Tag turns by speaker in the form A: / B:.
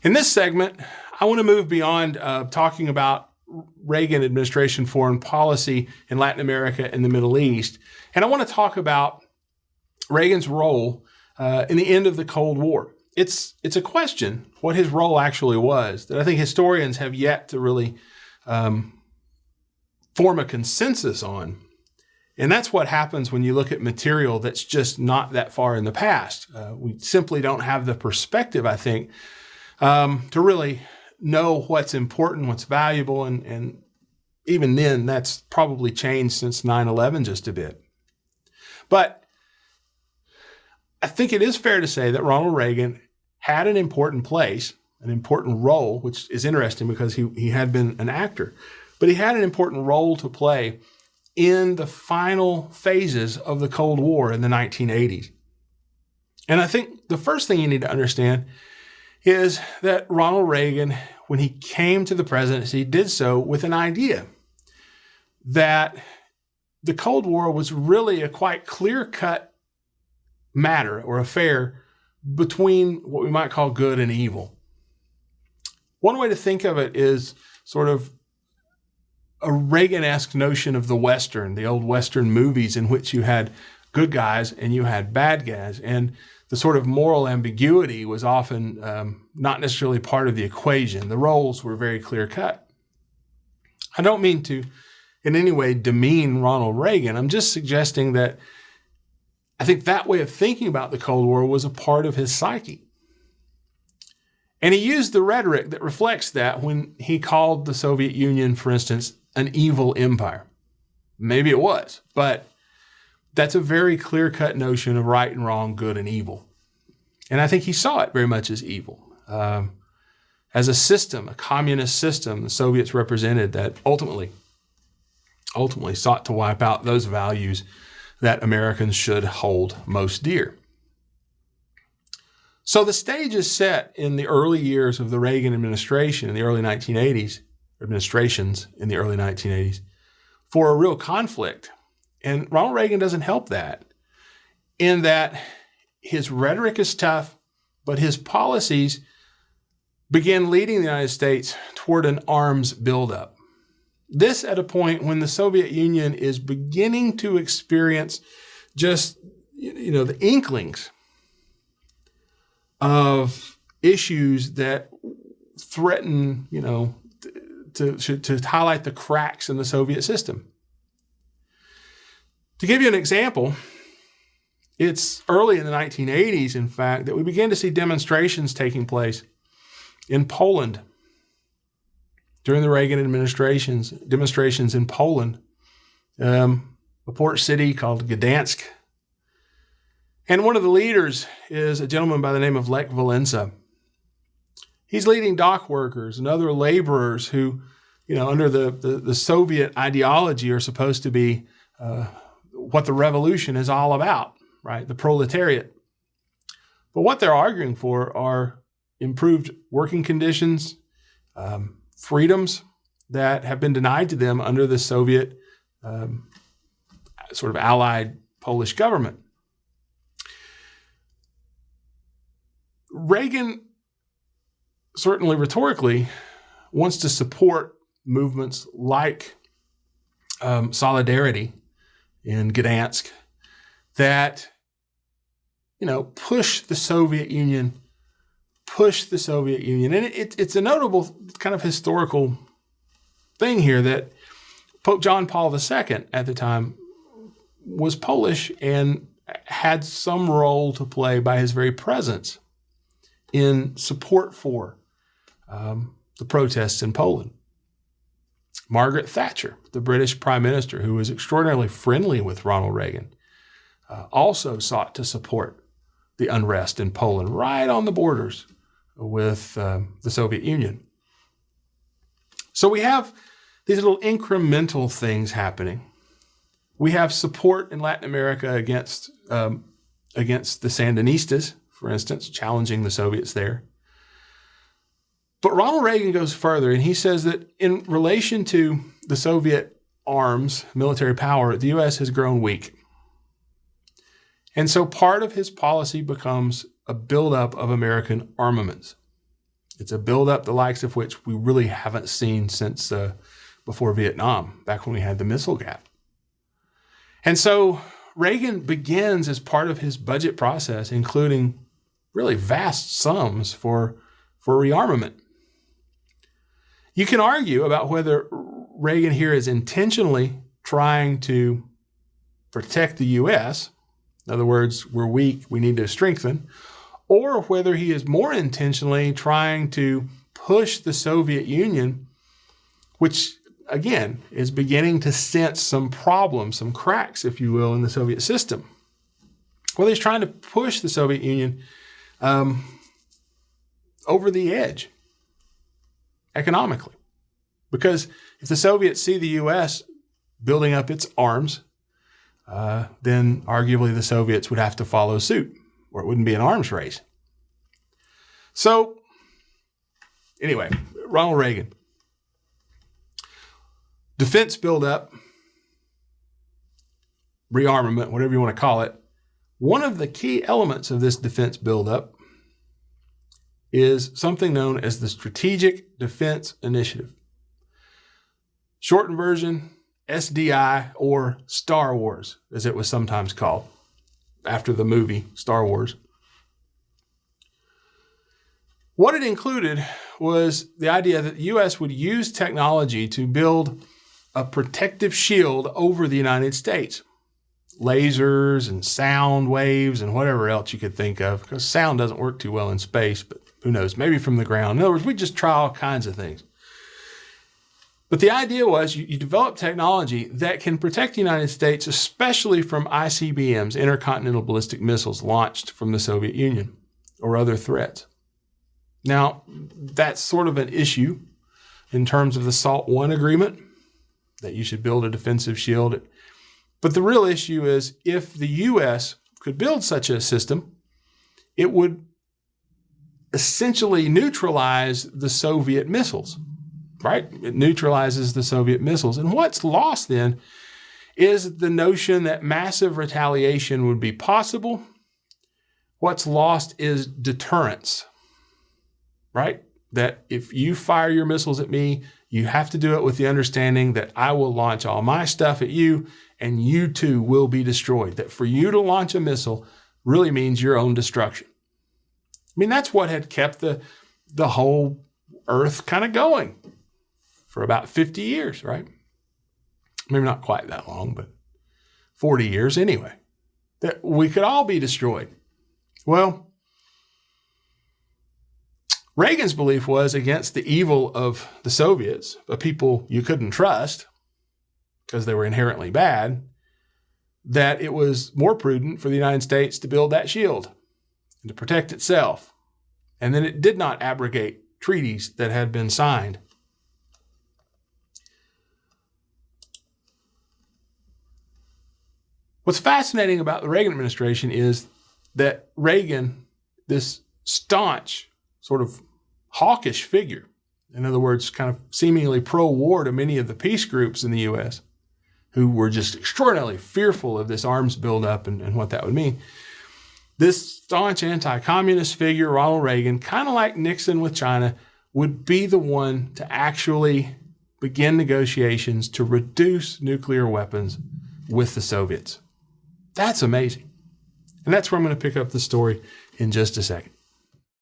A: In this segment, I want to move beyond talking about Reagan administration foreign policy in Latin America and the Middle East. And I want to talk about Reagan's role in the end of the Cold War. It's a question, what his role actually was, that I think historians have yet to really form a consensus on. And that's what happens when you look at material that's just not that far in the past. We simply don't have the perspective, I think, to really know what's important, what's valuable, and even then, that's probably changed since 9/11 just a bit. But I think it is fair to say that Ronald Reagan had an important place, an important role, which is interesting because he had been an actor, but he had an important role to play in the final phases of the Cold War in the 1980s. And I think the first thing you need to understand is that Ronald Reagan, when he came to the presidency, did so with an idea that the Cold War was really a quite clear-cut matter or affair between what we might call good and evil. One way to think of it is sort of a Reagan-esque notion of the Western, the old Western movies in which you had good guys and you had bad guys. And the sort of moral ambiguity was often not necessarily part of the equation. The roles were very clear-cut. I don't mean to in any way demean Ronald Reagan. I'm just suggesting that I think that way of thinking about the Cold War was a part of his psyche. And he used the rhetoric that reflects that when he called the Soviet Union, for instance, an evil empire. Maybe it was, but that's a very clear-cut notion of right and wrong, good and evil. And I think he saw it very much as evil. As a system, a communist system, the Soviets represented that ultimately sought to wipe out those values that Americans should hold most dear. So the stage is set in the early years of the Reagan administration in the early 1980s, administrations in the early 1980s, for a real conflict. And Ronald Reagan doesn't help that, in that his rhetoric is tough, but his policies began leading the United States toward an arms buildup. This at a point when the Soviet Union is beginning to experience just, the inklings of issues that threaten, to highlight the cracks in the Soviet system. To give you an example, it's early in the 1980s, in fact, that we began to see demonstrations taking place in Poland. During the Reagan administration's demonstrations in Poland, a port city called Gdansk. And one of the leaders is a gentleman by the name of Lech Walesa. He's leading dock workers and other laborers who, under the Soviet ideology are supposed to be what the revolution is all about, right? The proletariat. But what they're arguing for are improved working conditions, freedoms that have been denied to them under the Soviet sort of allied Polish government. Reagan certainly rhetorically wants to support movements like Solidarity in Gdansk that, push the Soviet Union. And it's a notable kind of historical thing here that Pope John Paul II at the time was Polish and had some role to play by his very presence in support for the protests in Poland. Margaret Thatcher, the British Prime Minister, who was extraordinarily friendly with Ronald Reagan, also sought to support the unrest in Poland, right on the borders with the Soviet Union. So we have these little incremental things happening. We have support in Latin America against the Sandinistas, for instance, challenging the Soviets there. But Ronald Reagan goes further, and he says that in relation to the Soviet arms, military power, the U.S. has grown weak. And so part of his policy becomes a buildup of American armaments. It's a buildup the likes of which we really haven't seen since before Vietnam, back when we had the missile gap. And so Reagan begins as part of his budget process, including really vast sums for rearmament. You can argue about whether Reagan here is intentionally trying to protect the U.S., in other words, we're weak, we need to strengthen, or whether he is more intentionally trying to push the Soviet Union, which, again, is beginning to sense some problems, some cracks, if you will, in the Soviet system. Well, he's trying to push the Soviet Union over the edge economically. Because if the Soviets see the U.S. building up its arms, then arguably the Soviets would have to follow suit, or it wouldn't be an arms race. So, anyway, Ronald Reagan. Defense buildup, rearmament, whatever you want to call it. One of the key elements of this defense buildup is something known as the Strategic Defense Initiative. Shortened version, SDI, or Star Wars, as it was sometimes called, after the movie Star Wars. What it included was the idea that the U.S. would use technology to build a protective shield over the United States. Lasers and sound waves and whatever else you could think of, because sound doesn't work too well in space, but who knows, maybe from the ground. In other words, we just try all kinds of things. But the idea was you develop technology that can protect the United States, especially from ICBMs, intercontinental ballistic missiles launched from the Soviet Union, or other threats. Now, that's sort of an issue in terms of the SALT I agreement, that you should build a defensive shield. But the real issue is if the U.S. could build such a system, it would essentially neutralize the Soviet missiles, right? It neutralizes the Soviet missiles. And what's lost then is the notion that massive retaliation would be possible. What's lost is deterrence, right? That if you fire your missiles at me, you have to do it with the understanding that I will launch all my stuff at you and you too will be destroyed. That for you to launch a missile really means your own destruction. I mean, that's what had kept the whole Earth kind of going for about 50 years, right? Maybe not quite that long, but 40 years anyway. That we could all be destroyed. Well, Reagan's belief was against the evil of the Soviets, a people you couldn't trust because they were inherently bad, that it was more prudent for the United States to build that shield and to protect itself. And then it did not abrogate treaties that had been signed. What's fascinating about the Reagan administration is that Reagan, this staunch, sort of hawkish figure, in other words, kind of seemingly pro-war to many of the peace groups in the U.S., who were just extraordinarily fearful of this arms buildup and what that would mean. This staunch anti-communist figure, Ronald Reagan, kind of like Nixon with China, would be the one to actually begin negotiations to reduce nuclear weapons with the Soviets. That's amazing. And that's where I'm going to pick up the story in just a second.